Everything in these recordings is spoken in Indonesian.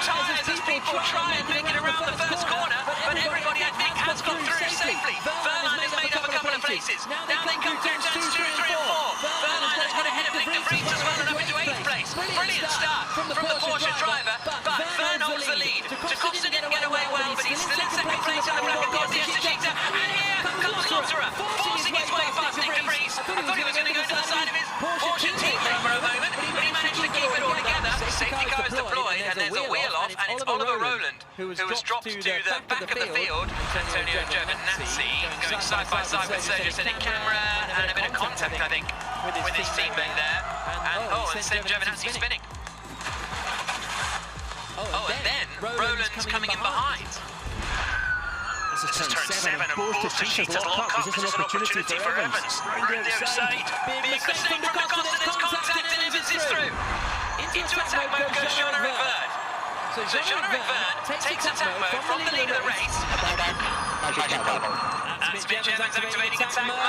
tyres as people try and make it around the first corner, but everybody, I think, has got through safely. Wehrlein has made up a couple of places. Now they come through turns 2, 3 and 4. Wehrlein has got ahead of Nick de Vries as well and up into 8th place. Brilliant start from the Porsche driver, but Verne holds the lead. De Coster didn't get away well, but he's still in second place on the bracket called the Estachita. And here comes Lotterer, forcing his way past Nick de Vries. I thought he was going to go to the side of his Porsche teammate for a moment, but he managed to keep it all together. Safety car is deployed, and there's a wheel off, and it's Oliver Rowland who has dropped to the back of the field. Antonio Giovinazzi going side by side with Sergio Senic-Camera, and a bit of contact, I think, with his teammate there. And Sen Giovinazzi spinning. And then Rowland's coming in behind. This is turn 7 and both Techeetahs lock up. Is this an opportunity for Evans? Right the outside. Big mistake from De Coster, there's contact and Evans is through. Into attack mode goes Jean-Eric Vergne. So Jean-Eric Vergne takes attack mode from the lead of the race. That's Mitch Evans activating attack mode.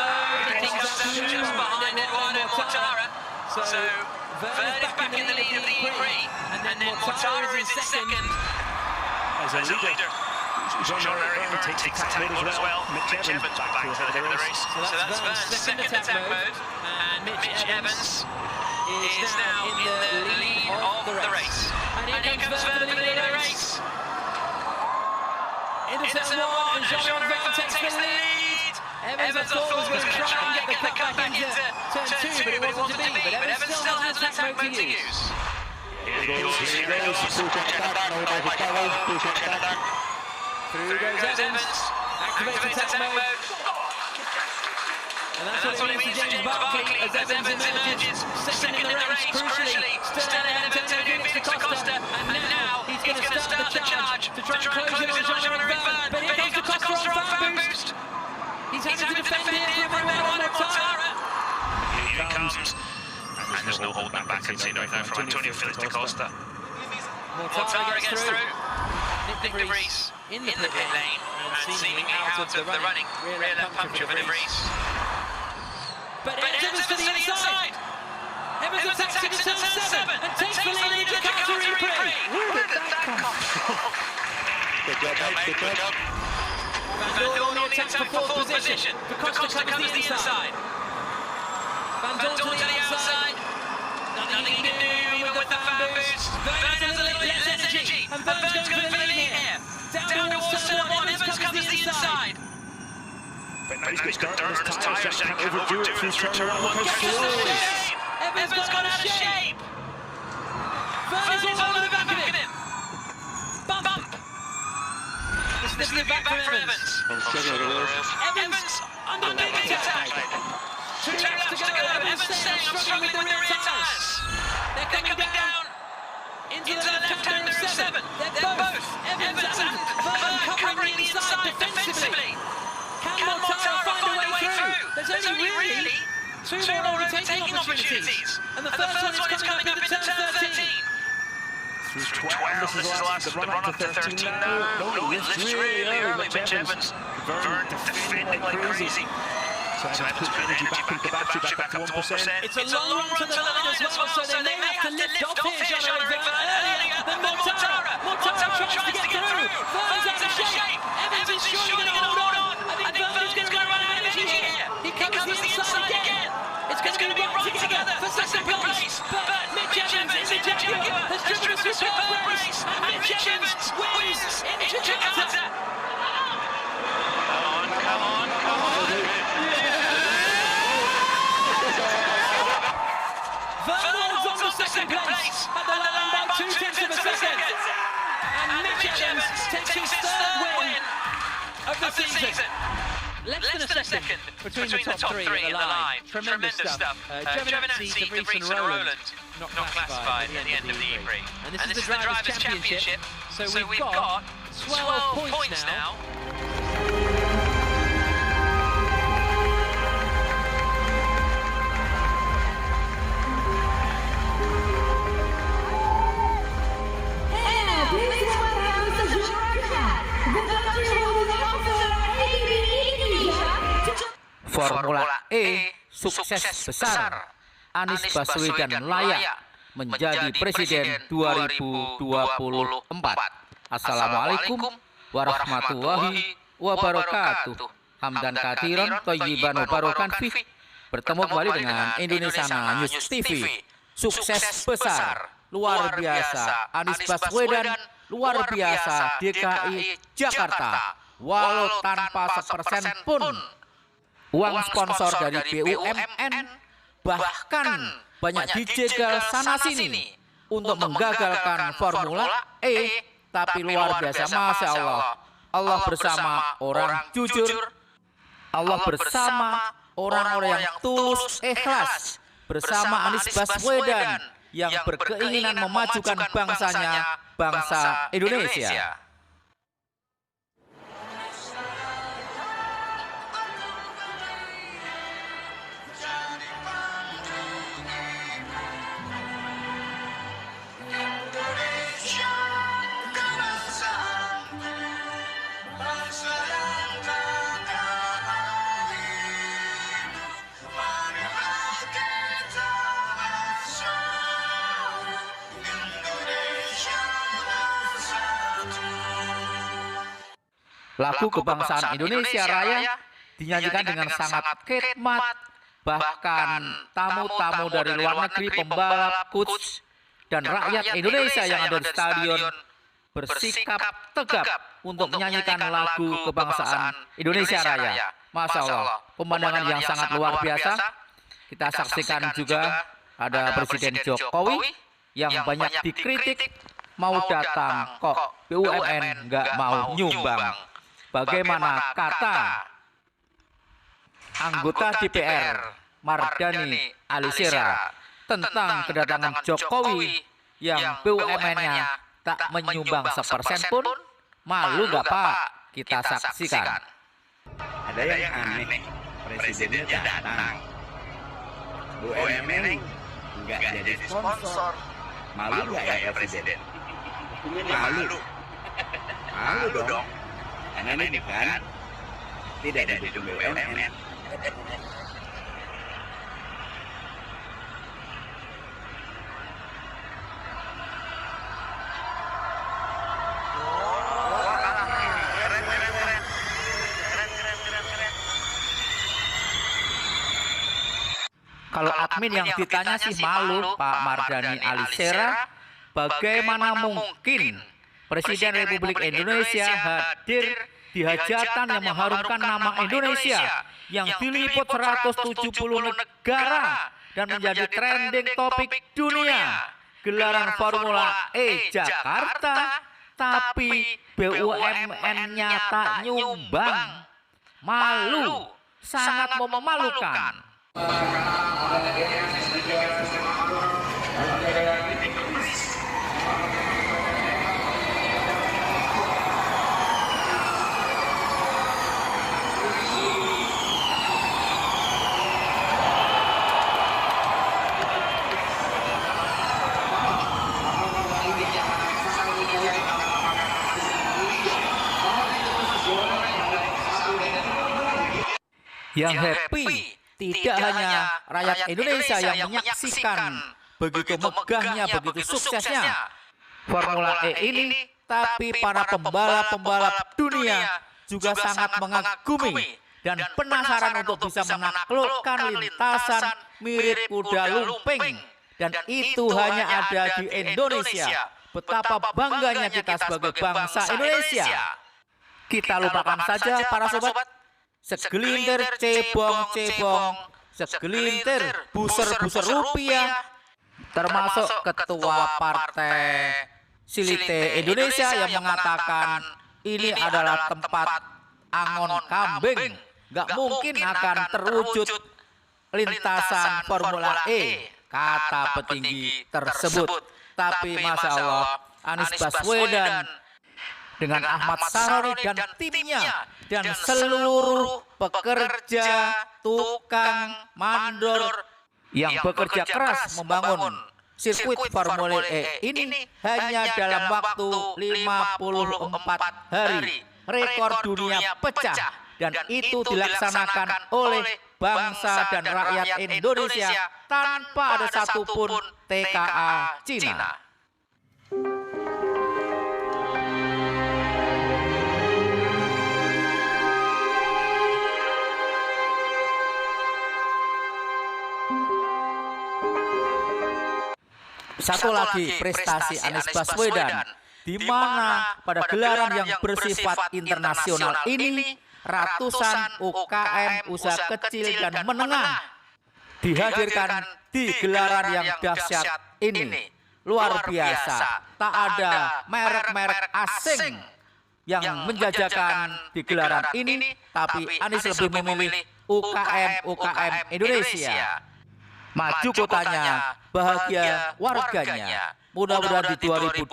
He comes out just behind Eduardo Mortara. So Vergne is back in the lead of the E-Prix, and then Mortara is in second. As a leader. Jean-Eric Vergne takes attack mode as well. Mitch Evans back to the head of the race. So that's Vergne's second attack mode, and Mitch Evans is now in the lead of the race. And here comes Vergne in the lead of the race. Into turn 1, and Jean-Eric Vergne takes the lead. Evans, I thought, was going to try and get the cut back into turn 2, but it wasn't to be. But Evans still has an attack mode to use. Here he goes. Through goes Evans, activates attack mode. And that's what it means to James Barclay as Evans emerges second in the race, crucially, still ahead of Antonio De Coster, and now he's going to start the charge to try and close it on Jean-Eric Vergne. But here comes De Coster on fan boost. He's having to defend here from Eduardo Mortara. Here he comes, and there's no holding back, I'd say, right now from Antonio Felix De Coster. Mortara gets through. Nick de Vries in the pit lane and seemingly out of the running. Rear left puncture for De Vries. But Evans to the inside. Evans attacks into turn 7 and takes the lead into Qatar E-Prix. Where did that come from? Good job, mate, good job. Van Doorn on the attack for fourth position. De Coster covers the inside. Van Doorn to the outside. Nothing he can do even with the fan boost. Vergne has a little bit less energy, and Vergne's going for the lead here. Down towards turn 1, Evans covers the inside. But now he's got dirt on his tyres, so he can't overdo it through turn 1. Look how slow he is. Evans got out of shape. Vergne is all over the back of him. Bump. This is the back from Evans. Evans underneath attack. 2 laps to go. Evans saying, I'm struggling with the rear tyres. They're coming down into the left-hand of 7. They're both Evans and Vergne covering the inside defensively. Can Mortara find a way through? There's only really 2 more overtaking opportunities. And the first one is coming up into turn 13. Through 12, this is the last, the run up to 13 now. No, he lifts really early, Mitch Evans. Vergne defending like crazy. So Evans put energy back into the battery, back up to 1%. It's a long run to the line as well, so they may have to lift off here, Jean-Eric Vergne, earlier than Mortara. Mortara tries to get through. Vergne's out of shape. Evans is surely going to hold on. I think Vergne's going to run out of energy here. He covers the inside again. It's going to be right together for second place. But Mitch Evans in the Jaguar has driven a superb race. And Mitch Evans wins in Jakarta. Come on. Vergne holds on to second place at the line by 0.2 of a second. And Mitch Evans takes his third win of the season. Less than a second between the top 3 at the line. Tremendous stuff. Giovinazzi, De Vries and Rowland not classified at the end of the E-Prix. And this is the Drivers' Championship. So we've got 12 points now. Formula E sukses besar. Anies Baswedan layak menjadi presiden 2024. Assalamualaikum warahmatullahi wabarakatuh. Hamdan katsiran thayyiban mubarakan fih. Bertemu kembali dengan Indonesia News TV. Sukses besar, luar biasa Anies Baswedan, luar biasa DKI Jakarta. Walau tanpa sepersen pun uang sponsor dari BUMN, bahkan banyak dijegal sana-sini untuk menggagalkan Formula E. Tapi luar biasa, Masya Allah. Allah bersama orang jujur, Allah bersama orang-orang yang tulus, ikhlas, bersama Anies Baswedan yang berkeinginan memajukan bangsanya, bangsa Indonesia. Lagu kebangsaan Indonesia Raya dinyanyikan dengan sangat khidmat, bahkan tamu-tamu dari luar negeri, pembalap, coach, dan rakyat Indonesia yang ada di stadion bersikap tegap untuk menyanyikan lagu kebangsaan Indonesia Raya. Masya Allah, pemandangan yang sangat luar biasa. Kita saksikan juga ada Presiden Jokowi yang banyak dikritik, mau datang kok BUMN nggak mau nyumbang. Bagaimana kata anggota DPR Mardani Alisera tentang kedatangan Jokowi yang BUMN-nya tak menyumbang sepersen pun? Malu nggak Pak? Kita saksikan. Ada yang aneh, presidennya datang, BUMN nggak jadi sponsor. Malu nggak ya presiden? Malu. Malu dong. Karena ini kan tidak didukung BUMN. Kalau admin yang ditanya sih malu Pak Mardani Alisera, bagaimana mungkin Presiden Republik Indonesia hadir di hajatan yang mengharumkan nama Indonesia yang diliput 170 negara dan menjadi trending topik dunia, gelaran Formula E Jakarta, tapi BUMN-nya tak nyumbang. Malu, sangat memalukan. Yang happy tidak hanya rakyat Indonesia yang menyaksikan begitu megahnya, begitu suksesnya Formula E ini, tapi para pembalap-pembalap dunia juga sangat mengagumi dan penasaran untuk bisa menaklukkan lintasan mirip kuda lumping. Dan itu hanya ada di Indonesia. Betapa bangganya kita sebagai bangsa Indonesia. Kita lupakan saja para sobat, segelintir cebong-cebong, segelintir buser-buser rupiah, termasuk ketua partai Silite Indonesia yang mengatakan ini adalah tempat angon kambing, nggak mungkin akan terwujud lintasan Formula E, kata petinggi tersebut. Tapi Masya Allah, Anies Baswedan dengan Ahmad Saroni dan timnya dan seluruh pekerja, tukang, mandor yang bekerja keras membangun sirkuit Formula E ini hanya dalam waktu 54 hari rekor dunia pecah, dan itu dilaksanakan oleh bangsa dan rakyat Indonesia tanpa ada satupun TKA Cina. Satu lagi prestasi Anies Baswedan, di mana pada gelaran yang bersifat internasional ini ratusan UKM usaha kecil dan menengah dihadirkan di gelaran yang dahsyat ini. Luar biasa, tak ada merek-merek asing yang menjajakan di gelaran ini, tapi Anies lebih memilih UKM Indonesia. Maju kotanya, bahagia warganya. Mudah-mudahan di 2024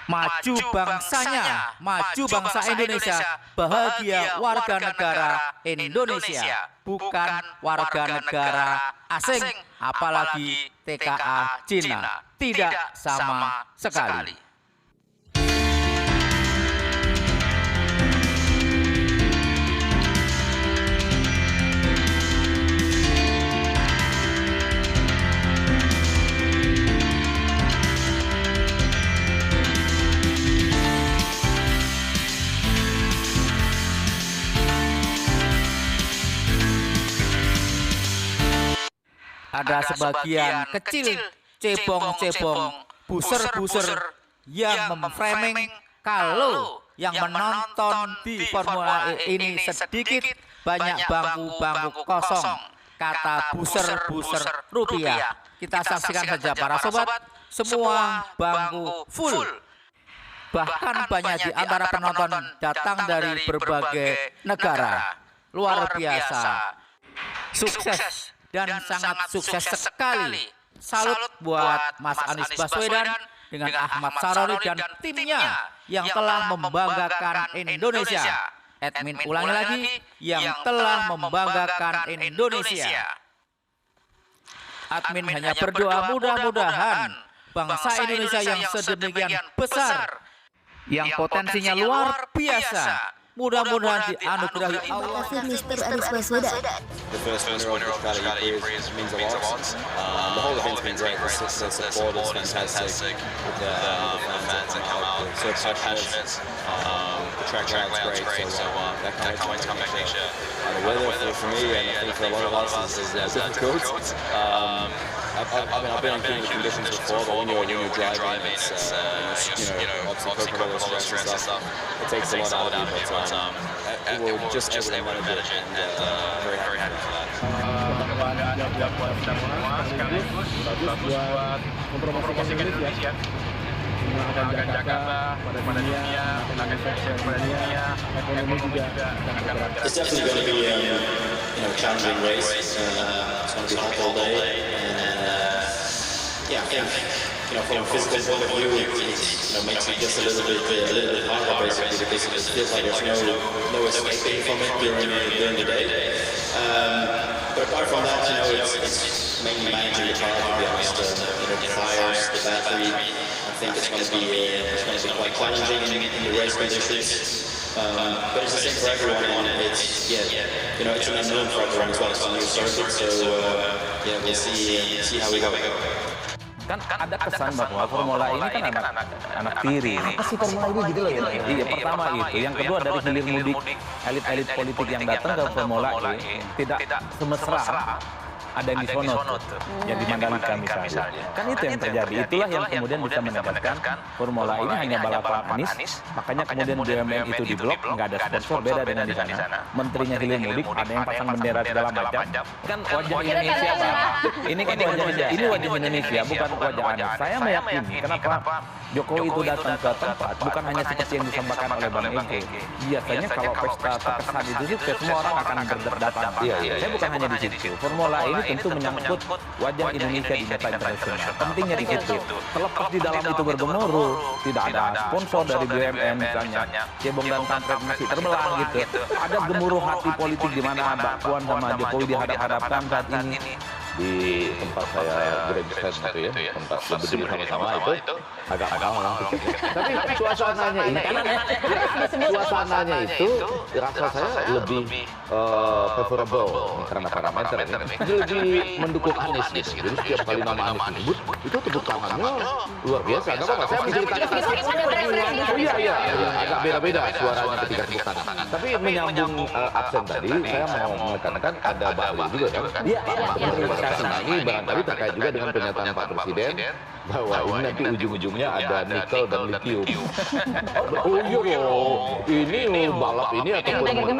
maju bangsanya, maju bangsa Indonesia, bahagia warga negara Indonesia, bukan warga negara asing, apalagi TKA Cina. Tidak sama sekali. Ada sebagian kecil cebong-cebong, buser-buser yang memframing kalau yang menonton di Formula E ini sedikit banyak bangku-bangku kosong. Kata buser-buser rupiah. Kita saksikan saja para sobat, semua bangku full. Bahkan banyak di antara penonton datang dari berbagai negara. Luar biasa. Sukses. Dan sangat sukses sekali. Salut buat Mas Anies Baswedan dengan Ahmad Sarori dan timnya yang telah membanggakan Indonesia. Admin ulangi lagi, yang telah membanggakan Indonesia. Admin hanya berdoa mudah-mudahan bangsa Indonesia yang sedemikian besar, yang potensinya luar biasa, mudah-mudahan dianugerahi Allah. Mr. Anies Baswedan. The first winner of Cali Prix means a lot. The whole event's been great. The support is fantastic. The fans that come out, so passionate. The track great, so I can't wait to come back next year. The weather for me, and I think for a lot of us, is difficult. I've been on cooler conditions before, but when you're driving, it's obviously Coca-Cola stress and stuff. It takes a lot out of you, but we'll just able to manage it, and very happy for that. Mempromosikan Indonesia, mengenalkan Jakarta pada dunia, mengenalkan fashion pada dunia, ekonomi juga akan bergerak. It's definitely going to be a challenging race. It's going to be hot all day, and I think from a physical point of view, it makes it just a little bit harder basically, because it feels like there's no escaping from it during the day. But apart from that, it's mainly managing the car, to be honest. The tires, the battery. I think it's going to be quite challenging in the race conditions. But it's the same for everyone. It's an unknown for everyone as well. It's a new circuit, so we'll see how we go. Kan ada kesan bahwa Formula ini kan anak tiri. Apa sih Formula ini gitu loh ya? Iya, pertama itu. Yang kedua dari hilir mudik elit-elit politik yang datang ke Formula E tidak semesra ada yang di sono tuh, yang di Mandalika misalnya. Kan itu yang terjadi. Itulah yang kemudian bisa menegaskan Formula ini hanya balapan Anies. Makanya kemudian BUMN itu diblok, nggak ada sponsor, beda dengan di sana. Menterinya hilir mudik, ada yang pasang bendera segala macam. Kan wajah Indonesia, Pak. Ini kan wajah Indonesia, bukan wajah Anies. Saya meyakini kenapa Jokowi itu datang ke tempat bukan hanya seperti yang disampaikan oleh Bang Ege. Biasanya kalau pesta terkesan itu sukses, semua orang akan berdatang. Saya bukan hanya di situ. Formula ini tentu menyangkut wajah Indonesia di mata internasional. Pentingnya di situ. Terlepas di dalam itu bergemuruh, tidak ada sponsor dari BUMN misalnya, cebong dan kampret masih terbelah gitu. Ada gemuruh hati politik di mana Mbak Puan sama Jokowi dihadap-hadapkan saat ini. di tempat saya grandstand gitu ya, tempat berdiri sama-sama itu agak mahal langsung. Tapi suasananya itu rasa saya lebih favorable karena parameter ini. Lebih mendukung Anies gitu. Jadi setiap kali nama Anies disebut, itu tepuk tangannya luar biasa. Nggak apa-apa, saya menceritakan. Iya, agak beda-beda suaranya ketika tepuk tangan. Tapi menyambung aksen tadi, saya mau menekankan ada Bali juga kan. Iya, nah ini barangkali terkait juga dengan pernyataan Pak Presiden bahwa ini nanti ujung-ujungnya ada nikel dan lithium. Oh iya loh, ini balap ini ataupun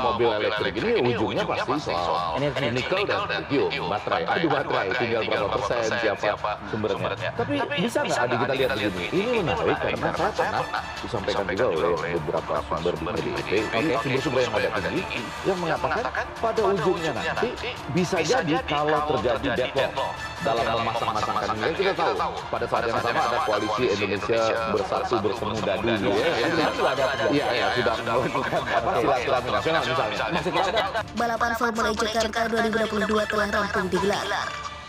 mobil elektrik ini ujungnya pasti soal nikel dan lithium, baterai. Aduh baterai, tinggal berapa persen, siapa sumbernya. Tapi bisa nggak Adi kita lihat di sini? Ini menarik karena saya pernah disampaikan juga oleh beberapa sumber di PDIP, sumber-sumber yang ada tinggi, yang mengatakan pada ujungnya nanti bisa jadi kalau terjadi deadlock dalam memasang-masangkan ini. Kita tahu pada saat yang sama ada koalisi Indonesia Bersatu Bersemu Dadu ya, sudah melakukan silaturahmi nasional misalnya. Balapan Formula E Jakarta 2022 telah rampung digelar.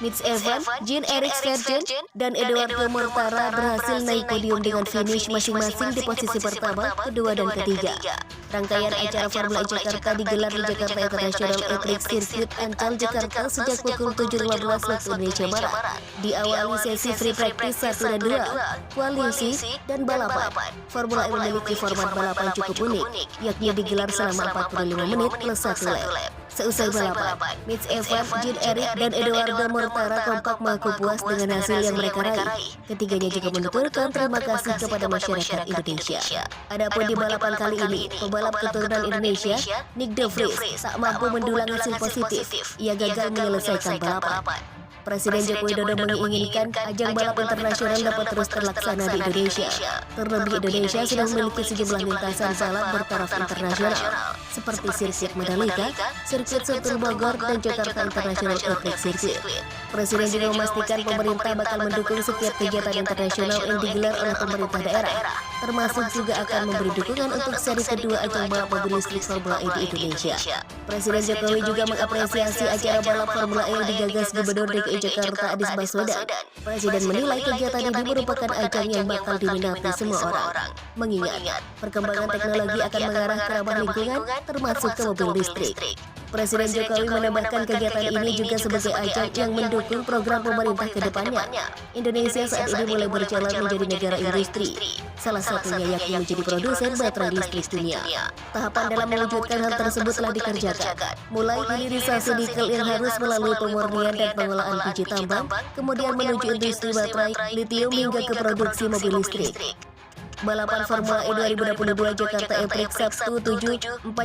Mitch Evans, Jean-Eric Vergne, dan Eduardo Mortara berhasil naik podium dengan finish masing-masing di posisi pertama, kedua, dan ketiga. Rangkaian acara Formula E Jakarta digelar di Jakarta International Athletic Circuit Ancol, Jakarta sejak pukul 7.15 waktu Indonesia Barat. Diawali sesi free practice 1 dan 2, kualifikasi, dan balapan. Formula E memiliki format balapan cukup unik, yakni digelar selama 45 menit plus 1 lap. Seusai balapan, Mitch Evans, Jean-Eric, dan Eduardo Mortara kompak mengaku puas dengan hasil yang mereka raih. Ketiganya juga menuturkan terima kasih kepada masyarakat Indonesia. Adapun di balapan kali ini, pembalap keturunan Indonesia, Nick De Vries, tak mampu mendulang hasil positif. Ia gagal menyelesaikan balapan. Presiden Joko Widodo menginginkan ajang balap internasional dapat terus terlaksana di Indonesia. Terlebih Indonesia sudah memiliki sejumlah lintasan balap bertaraf internasional, seperti sirkuit Mandalika, sirkuit Sentul Bogor, dan Jakarta International Athletic Circuit. Presiden juga memastikan pemerintah bakal mendukung setiap kegiatan internasional yang digelar oleh pemerintah daerah, termasuk juga akan memberi dukungan untuk seri kedua ajang balap mobil listrik Formula E di Indonesia. Presiden Jokowi juga mengapresiasi acara balap Formula E yang digagas Gubernur DKI Jakarta Anies Baswedan. Presiden menilai kegiatan ini merupakan ajang yang bakal diminati semua orang. Mengingat perkembangan teknologi akan mengarah ke ramah lingkungan, termasuk ke mobil listrik. Presiden Jokowi menambahkan kegiatan ini juga sebagai ajang yang mendukung program pemerintah ke depannya. Indonesia saat ini mulai berjalan menjadi negara industri, salah satunya yakni menjadi produsen baterai listrik dunia. Tahapan dalam mewujudkan hal tersebut telah dikerjakan, mulai hilirisasi nikel yang harus melalui pemurnian dan pengolahan biji tambang, kemudian menuju industri baterai lithium hingga ke produksi mobil listrik. Balapan Formula E 2022 Jakarta E-Prix Sabtu 4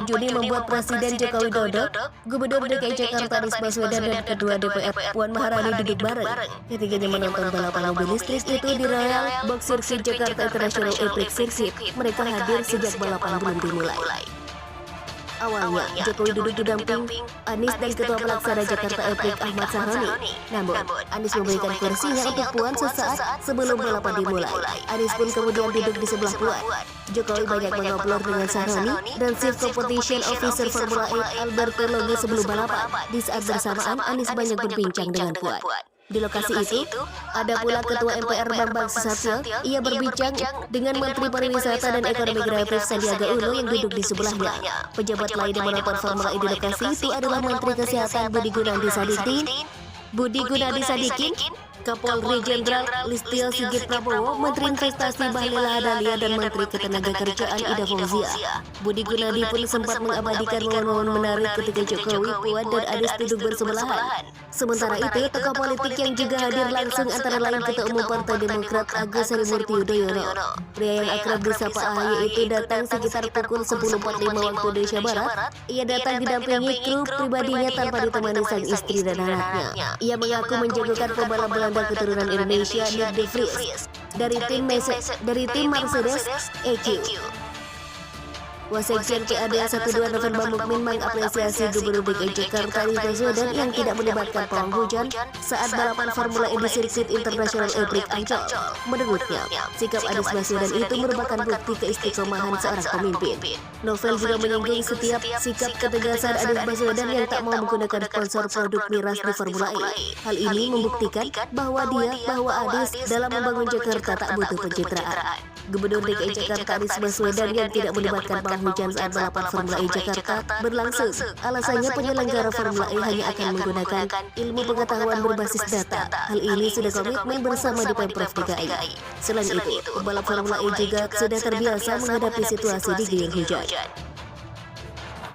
Juni membuat Presiden Joko Widodo, Gubernur DKI Jakarta Anies Baswedan, dan Ketua DPR Puan Maharani duduk bareng. Ketiganya menonton balapan mobil listrik itu di Royal Box Circuit Jakarta International E-Prix Circuit. Mereka hadir sejak balapan belum dimulai. Awalnya, Jokowi duduk didamping Anies dan Ketua Pelaksana Jakarta E-Prix Ahmad Sahroni. Namun, Anies memberikan kursinya untuk Puan sesaat sebelum balapan dimulai. Anies pun kemudian duduk di sebelah Puan. Jokowi banyak mengobrol dengan Sahroni dan Chief Competition Officer Formula E Alberto Longo sebelum balapan. Di saat bersamaan, Anies banyak berbincang dengan Puan. Di lokasi itu, ada pula Ketua MPR Bambang Susatyo. Ia berbincang dengan Menteri Pariwisata dan Ekonomi Kreatif Sandiaga Uno yang duduk di sebelahnya. Pejabat lain yang menonton Formula E di lokasi itu adalah Menteri Kesehatan Budi Gunadi Sadikin, Kapolri Jenderal Listio Sigit Prabowo, Menteri Investasi Bahlil Lahadalia, dan Menteri Ketenagakerjaan Ida Fauzia. Budi Gunadi pun sempat mengabadikan momen-momen menarik ketika Jokowi, Puan, dan Anies duduk bersebelahan. Sementara itu, tokoh politik yang juga hadir langsung antara lain Ketua Umum Partai Demokrat Agus Harimurti Yudhoyono. Pria yang akrab disapa AHY itu datang sekitar pukul 10.45 waktu Indonesia Barat. Ia datang didampingi kru pribadinya tanpa ditemani sang istri dan anaknya. Ia mengaku menjagokan pembalap Belanda keturunan Indonesia Nick De Vries dari tim Mercedes EQ. Wasekjen PAD 12 November Mukmin mengapresiasi Gubernur DKI Jakarta Anies Baswedan yang tidak melibatkan pawang hujan saat balapan Formula E di sirkuit internasional Ebrik Ancol. Menurutnya, sikap Anies Baswedan itu merupakan bukti keistiqomahan seorang pemimpin. Novel juga menyinggung setiap sikap ketegasan Anies Baswedan yang tak mau menggunakan sponsor produk miras di Formula E. Hal ini membuktikan bahwa Anies dalam membangun Jakarta tak butuh pencitraan. Gubernur DKI Jakarta Anies Baswedan yang tidak melibatkan pawang hujan saat balapan Formula E Jakarta berlangsung. Alasannya penyelenggara Formula E hanya akan menggunakan ilmu pengetahuan berbasis data. Hal ini sudah komitmen bersama di Pemprov DKI. Selain itu, pembalap Formula E juga sudah terbiasa menghadapi situasi diguyur hujan.